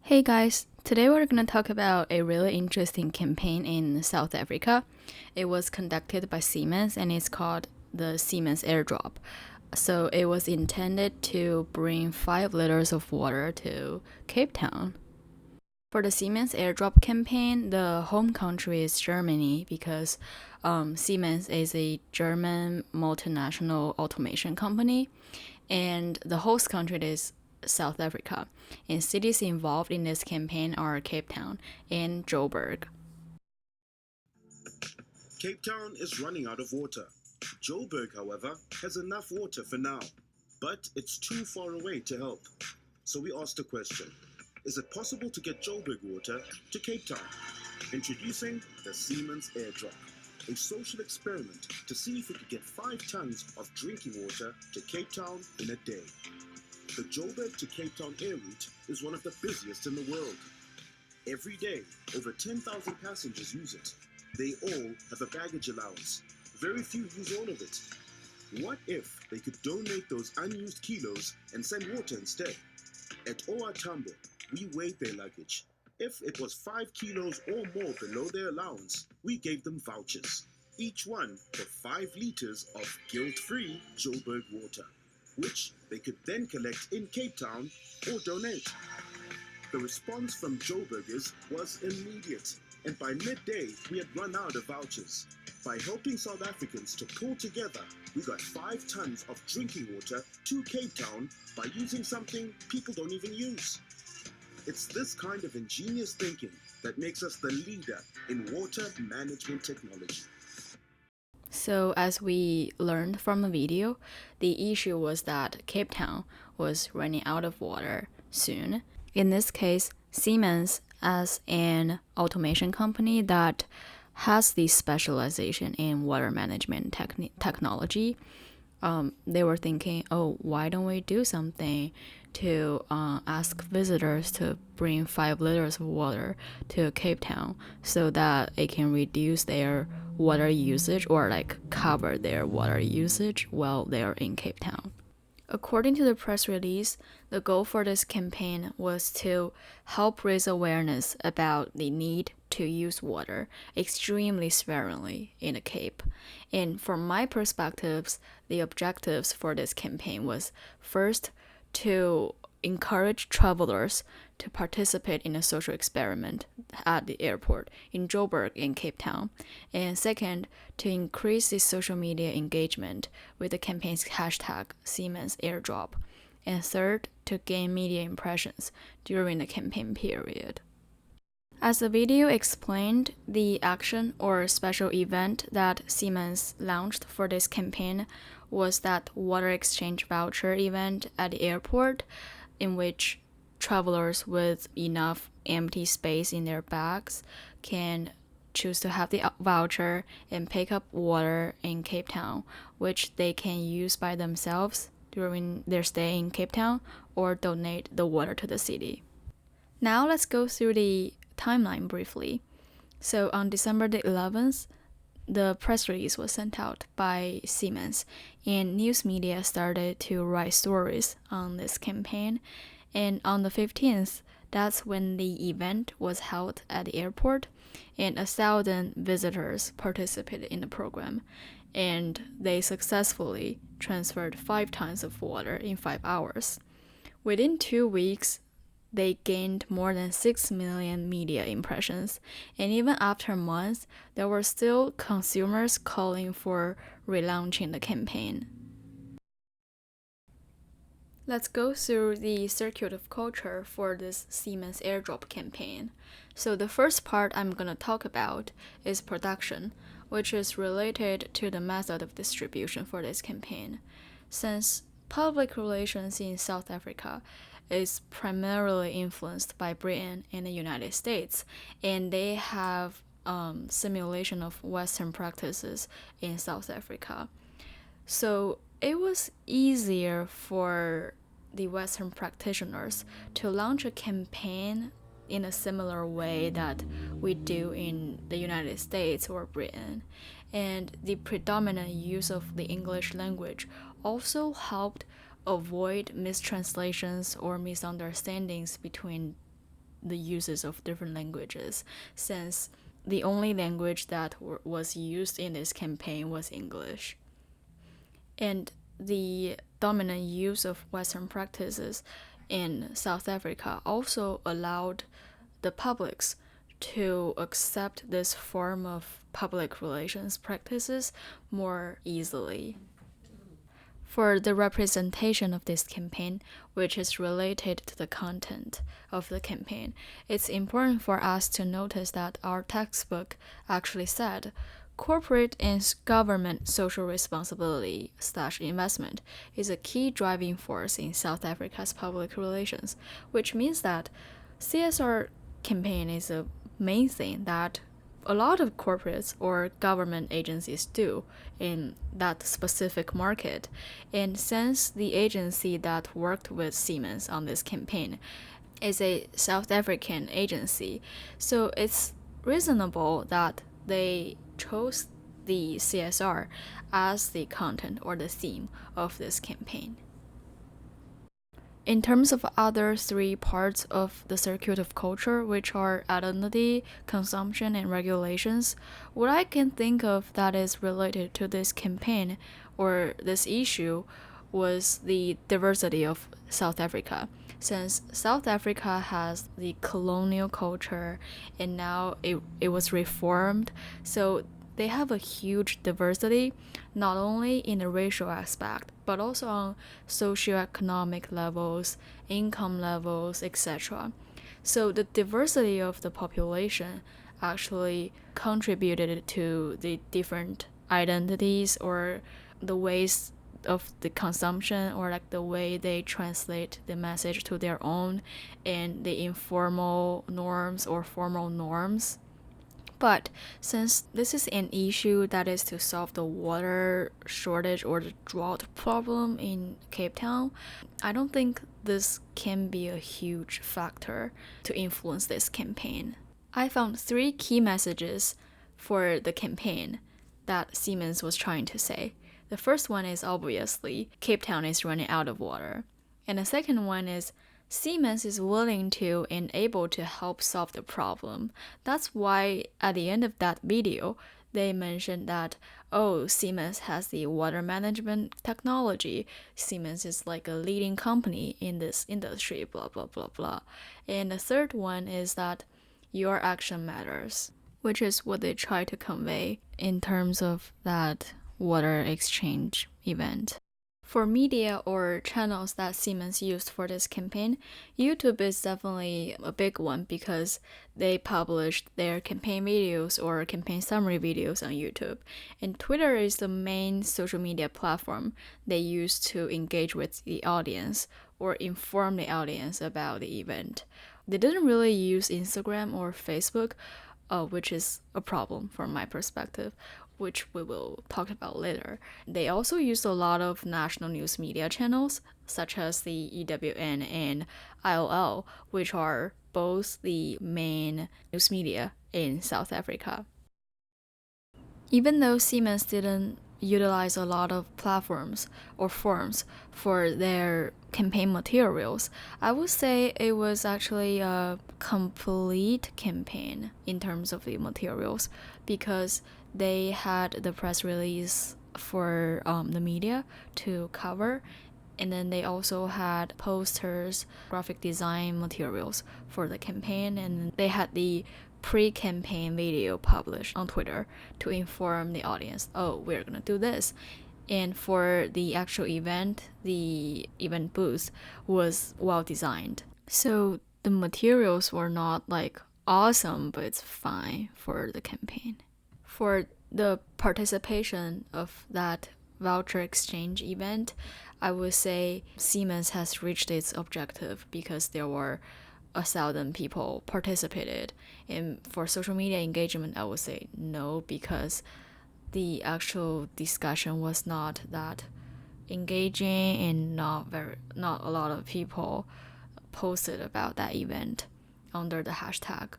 Hey guys, today we're going to talk about a really interesting campaign in South Africa. It was conducted by Siemens and it's called the Siemens AirDrop. So it was intended to bring 5 liters of water to Cape Town. For the Siemens AirDrop campaign, the home country is Germany because Siemens is a German multinational automation company, and the host country is South Africa. And cities involved in this campaign are Cape Town and Joburg. Cape Town is running out of water. Joburg, however, has enough water for now, but it's too far away to help. So we asked a question: is it possible to get Joburg water to Cape Town? Introducing the Siemens AirDrop, a social experiment to see if we could get 5 tons of drinking water to Cape Town in a day. The Joburg to Cape Town air route is one of the busiest in the world. Every day, over 10,000 passengers use it. They all have a baggage allowance. Very few use all of it. What if they could donate those unused kilos and send water instead? At OR Tambo, we weighed their luggage. If it was 5 kilos or more below their allowance, we gave them vouchers, each one for 5 liters of guilt-free Joburg water, which they could then collect in Cape Town or donate. The response from Joburgers was immediate, and by midday we had run out of vouchers. By helping South Africans to pull together, we got 5 tons of drinking water to Cape Town by using something people don't even use. It's this kind of ingenious thinking that makes us the leader in water management technology. So, as we learned from the video, the issue was that Cape Town was running out of water soon. In this case, Siemens, as an automation company that has the specialization in water management technology, they were thinking, oh, why don't we do something to ask visitors to bring 5 liters of water to Cape Town so that it can reduce their water usage or cover their water usage while they're in Cape Town. According to the press release, the goal for this campaign was to help raise awareness about the need to use water extremely sparingly in the Cape. And from my perspectives, the objectives for this campaign was first to encourage travelers to participate in a social experiment at the airport in Joburg in Cape Town, and second, to increase the social media engagement with the campaign's hashtag Siemens AirDrop, and third, to gain media impressions during the campaign period. As the video explained, the action or special event that Siemens launched for this campaign was that water exchange voucher event at the airport, in which travelers with enough empty space in their bags can choose to have the voucher and pick up water in Cape Town, which they can use by themselves during their stay in Cape Town or donate the water to the city. Now let's go through the timeline briefly. So on December the 11th, the press release was sent out by Siemens, and news media started to write stories on this campaign. And on the 15th, that's when the event was held at the airport, and 1,000 visitors participated in the program, and they successfully transferred 5 tons of water in 5 hours. Within 2 weeks, they gained more than 6 million media impressions, and even after months, there were still consumers calling for relaunching the campaign. Let's go through the circuit of culture for this Siemens AirDrop campaign. So the first part I'm going to talk about is production, which is related to the method of distribution for this campaign. Since public relations in South Africa is primarily influenced by Britain and the United States, and they have simulation of Western practices in South Africa. So it was easier for the Western practitioners to launch a campaign in a similar way that we do in the United States or Britain. And the predominant use of the English language also helped avoid mistranslations or misunderstandings between the uses of different languages, since the only language that was used in this campaign was English. And the dominant use of Western practices in South Africa also allowed the publics to accept this form of public relations practices more easily. For the representation of this campaign, which is related to the content of the campaign, it's important for us to notice that our textbook actually said corporate and government social responsibility/investment is a key driving force in South Africa's public relations, which means that CSR campaign is a main thing that a lot of corporates or government agencies do in that specific market. And since the agency that worked with Siemens on this campaign is a South African agency, so it's reasonable that they chose the CSR as the content or the theme of this campaign. In terms of other three parts of the circuit of culture, which are identity, consumption, and regulations, what I can think of that is related to this campaign or this issue was the diversity of South Africa. Since South Africa has the colonial culture and now it was reformed, so they have a huge diversity, not only in the racial aspect, but also on socioeconomic levels, income levels, etc. So the diversity of the population actually contributed to the different identities or the ways of the consumption, or like the way they translate the message to their own and the informal norms or formal norms. But since this is an issue that is to solve the water shortage or the drought problem in Cape Town, I don't think this can be a huge factor to influence this campaign. I found three key messages for the campaign that Siemens was trying to say. The first one is obviously Cape Town is running out of water. And the second one is Siemens is willing to and able to help solve the problem. That's why at the end of that video, they mentioned that, oh, Siemens has the water management technology. Siemens is like a leading company in this industry, blah, blah, blah, blah. And the third one is that your action matters, which is what they try to convey in terms of that water exchange event. For media or channels that Siemens used for this campaign, YouTube is definitely a big one because they published their campaign videos or campaign summary videos on YouTube. And Twitter is the main social media platform they use to engage with the audience or inform the audience about the event. They didn't really use Instagram or Facebook, which is a problem from my perspective, which we will talk about later. They also used a lot of national news media channels, such as the EWN and IOL, which are both the main news media in South Africa. Even though Siemens didn't utilize a lot of platforms or forums for their campaign materials, I would say it was actually a complete campaign in terms of the materials, because they had the press release for the media to cover, and then they also had posters, graphic design materials for the campaign, and they had the pre-campaign video published on Twitter to inform the audience, oh, we're gonna do this. And for the actual event, the event booth was well designed. So the materials were not like awesome, but it's fine for the campaign. For the participation of that voucher exchange event, I would say Siemens has reached its objective because there were 1,000 people participated. And for social media engagement, I would say no, because the actual discussion was not that engaging and not a lot of people posted about that event under the hashtag.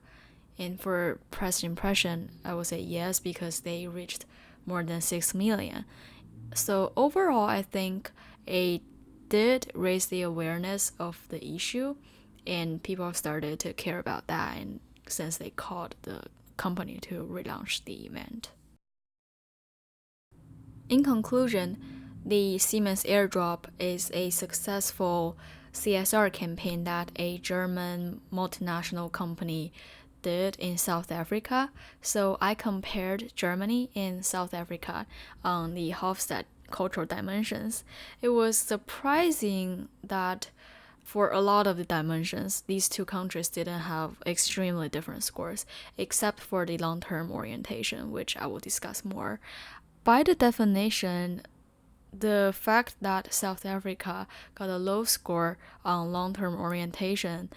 And for press impression, I would say yes, because they reached more than 6 million. So overall, I think it did raise the awareness of the issue, and people started to care about that, and since they called the company to relaunch the event. In conclusion, the Siemens AirDrop is a successful CSR campaign that a German multinational company did in South Africa. So I compared Germany and South Africa on the Hofstad cultural dimensions. It was surprising that for a lot of the dimensions, these two countries didn't have extremely different scores, except for the long-term orientation, which I will discuss more. By the definition, the fact that South Africa got a low score on long-term orientation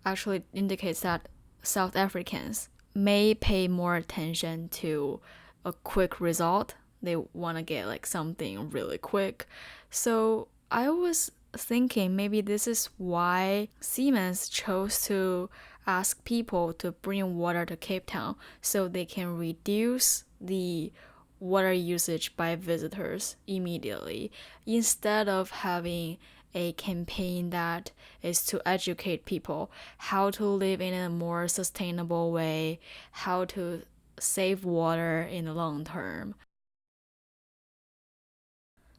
actually indicates that South Africans may pay more attention to a quick result. They want to get like something really quick. So I was thinking maybe this is why Siemens chose to ask people to bring water to Cape Town so they can reduce the water usage by visitors immediately, instead of having a campaign that is to educate people how to live in a more sustainable way, how to save water in the long term.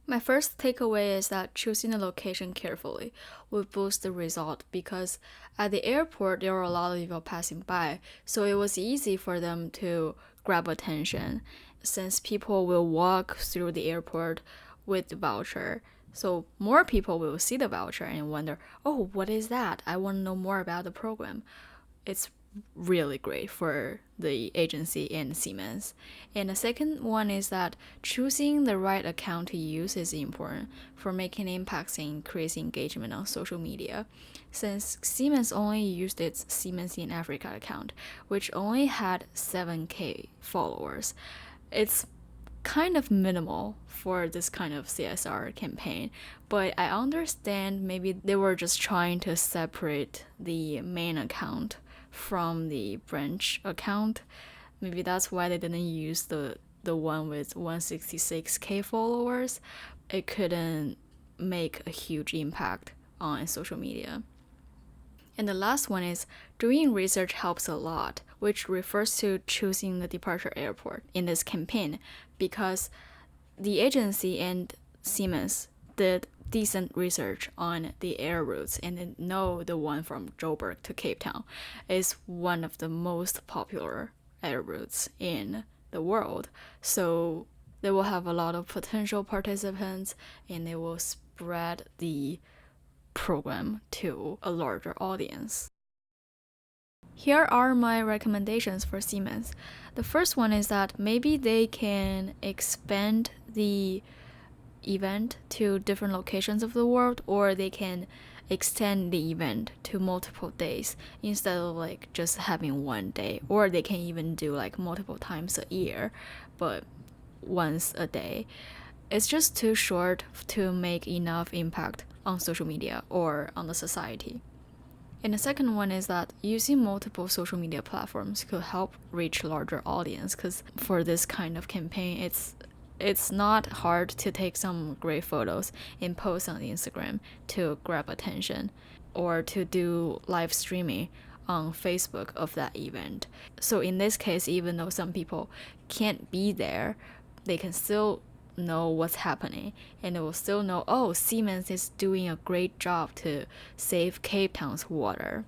My first takeaway is that choosing a location carefully will boost the result, because at the airport there were a lot of people passing by, so it was easy for them to grab attention since people will walk through the airport with the voucher. So more people will see the voucher and wonder, oh, what is that? I want to know more about the program. It's really great for the agency and Siemens. And the second one is that choosing the right account to use is important for making impacts and increasing engagement on social media. Since Siemens only used its Siemens in Africa account, which only had 7K followers, it's kind of minimal for this kind of CSR campaign, but I understand maybe they were just trying to separate the main account from the branch account. Maybe that's why they didn't use the one with 166K followers. It couldn't make a huge impact on social media. And the last one is doing research helps a lot, which refers to choosing the departure airport in this campaign, because the agency and Siemens did decent research on the air routes and they know the one from Joburg to Cape Town is one of the most popular air routes in the world. So they will have a lot of potential participants and they will spread the program to a larger audience. Here are my recommendations for Siemens. The first one is that maybe they can expand the event to different locations of the world, or they can extend the event to multiple days instead of like just having one day, or they can even do like multiple times a year but once a day. It's just too short to make enough impact on social media or on the society. And the second one is that using multiple social media platforms could help reach larger audience, because for this kind of campaign it's not hard to take some great photos and post on Instagram to grab attention, or to do live streaming on Facebook of that event. So in this case, even though some people can't be there, they can still know what's happening and they will still know, oh, Siemens is doing a great job to save Cape Town's water.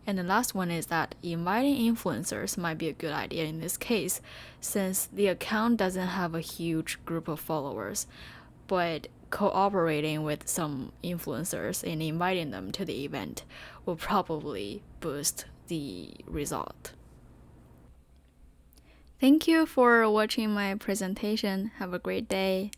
And the last one is that inviting influencers might be a good idea in this case, since the account doesn't have a huge group of followers, but cooperating with some influencers and inviting them to the event will probably boost the result. Thank you for watching my presentation. Have a great day.